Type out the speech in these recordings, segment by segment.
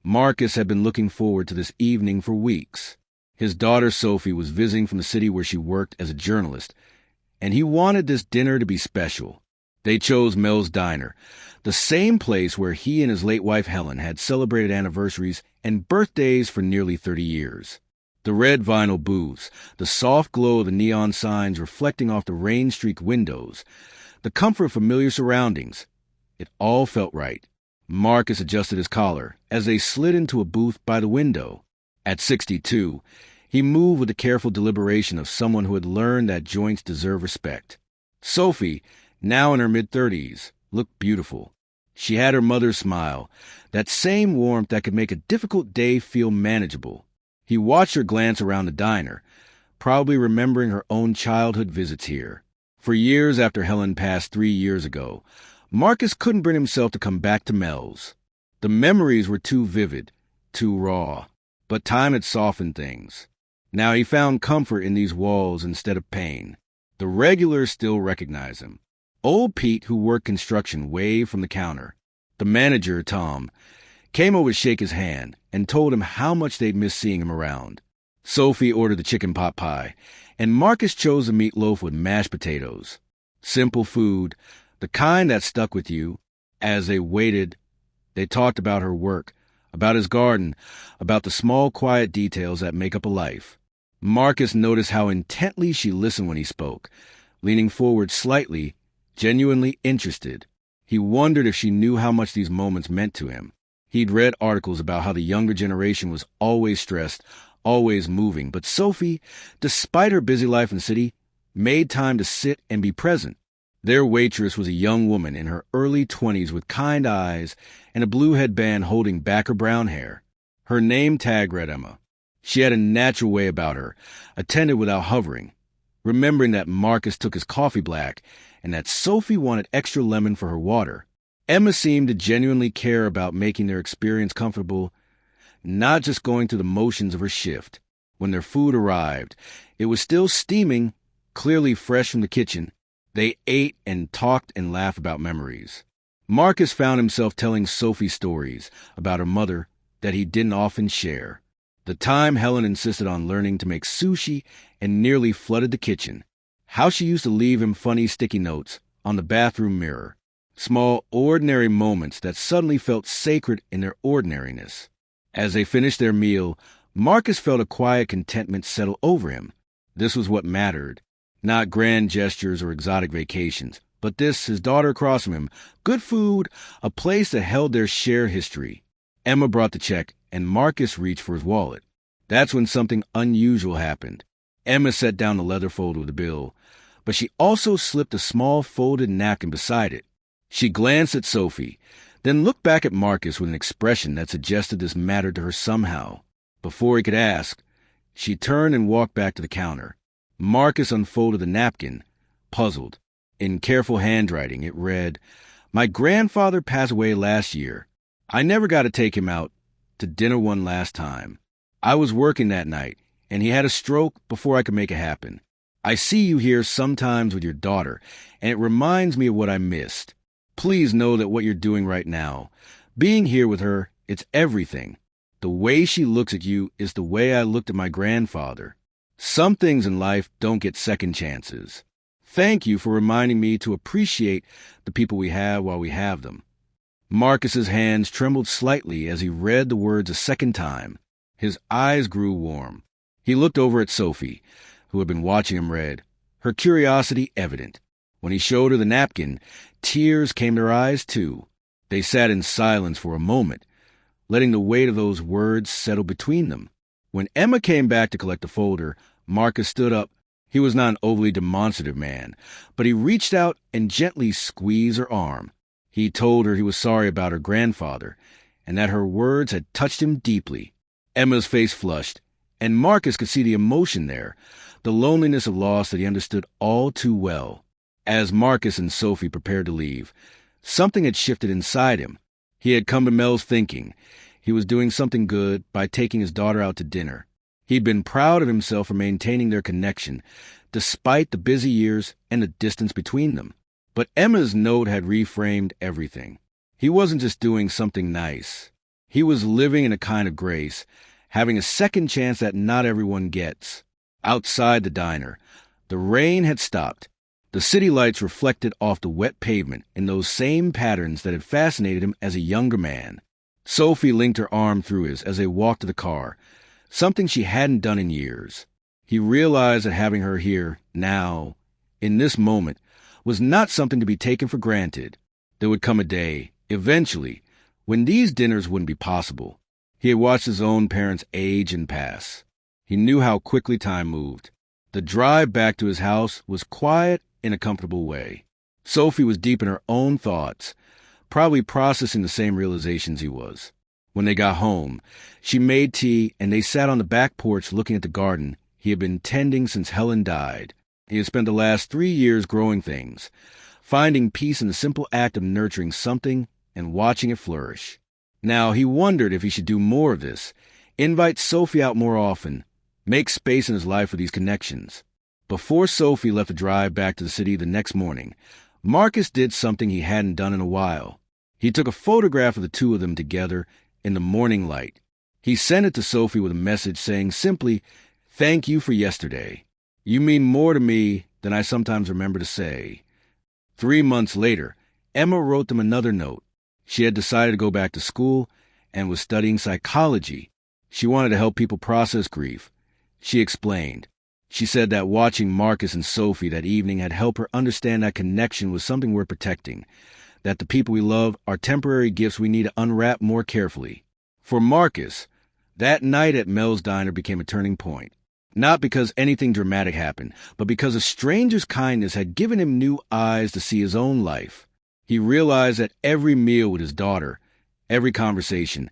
Marcus had been looking forward to this evening for weeks. His daughter Sophie was visiting from the city where she worked as a journalist, and he wanted this dinner to be special. They chose Mel's Diner, the same place where he and his late wife Helen had celebrated anniversaries and birthdays for nearly 30 years. The red vinyl booths, the soft glow of the neon signs reflecting off the rain-streaked windows, the comfort of familiar surroundings. It all felt right. Marcus adjusted his collar as they slid into a booth by the window. At 62, he moved with the careful deliberation of someone who had learned that joints deserve respect. Sophie, now in her mid-30s, looked beautiful. She had her mother's smile, that same warmth that could make a difficult day feel manageable. He watched her glance around the diner, probably remembering her own childhood visits here. For years after Helen passed 3 years ago, Marcus couldn't bring himself to come back to Mel's. The memories were too vivid, too raw, but time had softened things. Now he found comfort in these walls instead of pain. The regulars still recognized him. Old Pete, who worked construction, waved from the counter. The manager, Tom, came over to shake his hand and told him how much they'd missed seeing him around. Sophie ordered the chicken pot pie, and Marcus chose a meatloaf with mashed potatoes. Simple food, the kind that stuck with you. As they waited, they talked about her work, about his garden, about the small, quiet details that make up a life. Marcus noticed how intently she listened when he spoke, leaning forward slightly, genuinely interested. He wondered if she knew how much these moments meant to him. He'd read articles about how the younger generation was always stressed, always moving, but Sophie, despite her busy life in the city, made time to sit and be present. Their waitress was a young woman in her early 20s with kind eyes and a blue headband holding back her brown hair. Her name tag read Emma. She had a natural way about her, attended without hovering. Remembering that Marcus took his coffee black and that Sophie wanted extra lemon for her water, Emma seemed to genuinely care about making their experience comfortable, not just going through the motions of her shift. When their food arrived, it was still steaming, clearly fresh from the kitchen. They ate and talked and laughed about memories. Marcus found himself telling Sophie stories about her mother that he didn't often share. The time Helen insisted on learning to make sushi and nearly flooded the kitchen. How she used to leave him funny sticky notes on the bathroom mirror. Small, ordinary moments that suddenly felt sacred in their ordinariness. As they finished their meal, Marcus felt a quiet contentment settle over him. This was what mattered. Not grand gestures or exotic vacations, but this, his daughter across from him, good food, a place that held their shared history. Emma brought the check, and Marcus reached for his wallet. That's when something unusual happened. Emma set down the leather folder with the bill, but she also slipped a small folded napkin beside it. She glanced at Sophie, then looked back at Marcus with an expression that suggested this mattered to her somehow. Before he could ask, she turned and walked back to the counter. Marcus unfolded the napkin, puzzled. In careful handwriting, it read, "My grandfather passed away last year. I never got to take him out to dinner one last time. I was working that night, and he had a stroke before I could make it happen. I see you here sometimes with your daughter, and it reminds me of what I missed. Please know that what you're doing right now, being here with her, it's everything. The way she looks at you is the way I looked at my grandfather. Some things in life don't get second chances. Thank you for reminding me to appreciate the people we have while we have them." Marcus's hands trembled slightly as he read the words a second time. His eyes grew warm. He looked over at Sophie, who had been watching him read, her curiosity evident. When he showed her the napkin, tears came to her eyes too. They sat in silence for a moment, letting the weight of those words settle between them. When Emma came back to collect the folder, Marcus stood up. He was not an overly demonstrative man, but he reached out and gently squeezed her arm. He told her he was sorry about her grandfather, and that her words had touched him deeply. Emma's face flushed, and Marcus could see the emotion there, the loneliness of loss that he understood all too well. As Marcus and Sophie prepared to leave, something had shifted inside him. He had come to Mel's thinking. He was doing something good by taking his daughter out to dinner. He'd been proud of himself for maintaining their connection, despite the busy years and the distance between them. But Emma's note had reframed everything. He wasn't just doing something nice. He was living in a kind of grace, having a second chance that not everyone gets. Outside the diner, the rain had stopped. The city lights reflected off the wet pavement in those same patterns that had fascinated him as a younger man. Sophie linked her arm through his as they walked to the car, something she hadn't done in years. He realized that having her here, now, in this moment, was not something to be taken for granted. There would come a day, eventually, when these dinners wouldn't be possible. He had watched his own parents age and pass. He knew how quickly time moved. The drive back to his house was quiet in a comfortable way. Sophie was deep in her own thoughts, probably processing the same realizations he was. When they got home, she made tea and they sat on the back porch looking at the garden he had been tending since Helen died. He had spent the last 3 years growing things, finding peace in the simple act of nurturing something and watching it flourish. Now he wondered if he should do more of this, invite Sophie out more often, make space in his life for these connections. Before Sophie left to drive back to the city the next morning, Marcus did something he hadn't done in a while. He took a photograph of the two of them together in the morning light. He sent it to Sophie with a message saying simply, "Thank you for yesterday. You mean more to me than I sometimes remember to say." 3 months later, Emma wrote them another note. She had decided to go back to school and was studying psychology. She wanted to help people process grief. She explained. She said that watching Marcus and Sophie that evening had helped her understand that connection was something worth protecting, that the people we love are temporary gifts we need to unwrap more carefully. For Marcus, that night at Mel's Diner became a turning point. Not because anything dramatic happened, but because a stranger's kindness had given him new eyes to see his own life. He realized that every meal with his daughter, every conversation,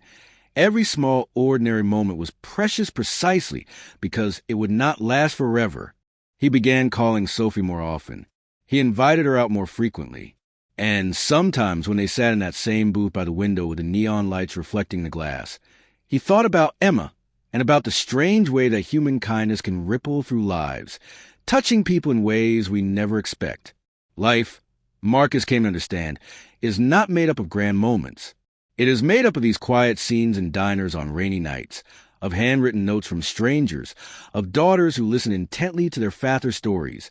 every small ordinary moment was precious precisely because it would not last forever. He began calling Sophie more often. He invited her out more frequently. And sometimes when they sat in that same booth by the window with the neon lights reflecting the glass, he thought about Emma and about the strange way that human kindness can ripple through lives, touching people in ways we never expect. Life, Marcus came to understand, is not made up of grand moments. It is made up of these quiet scenes in diners on rainy nights, of handwritten notes from strangers, of daughters who listen intently to their father's stories,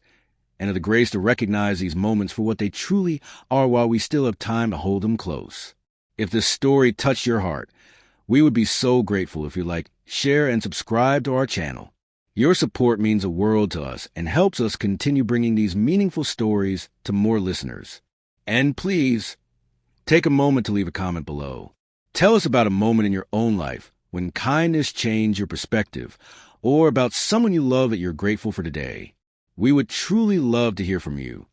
and of the grace to recognize these moments for what they truly are while we still have time to hold them close. If this story touched your heart, we would be so grateful if you like, share, and subscribe to our channel. Your support means the world to us and helps us continue bringing these meaningful stories to more listeners. And please, take a moment to leave a comment below. Tell us about a moment in your own life when kindness changed your perspective, or about someone you love that you're grateful for today. We would truly love to hear from you.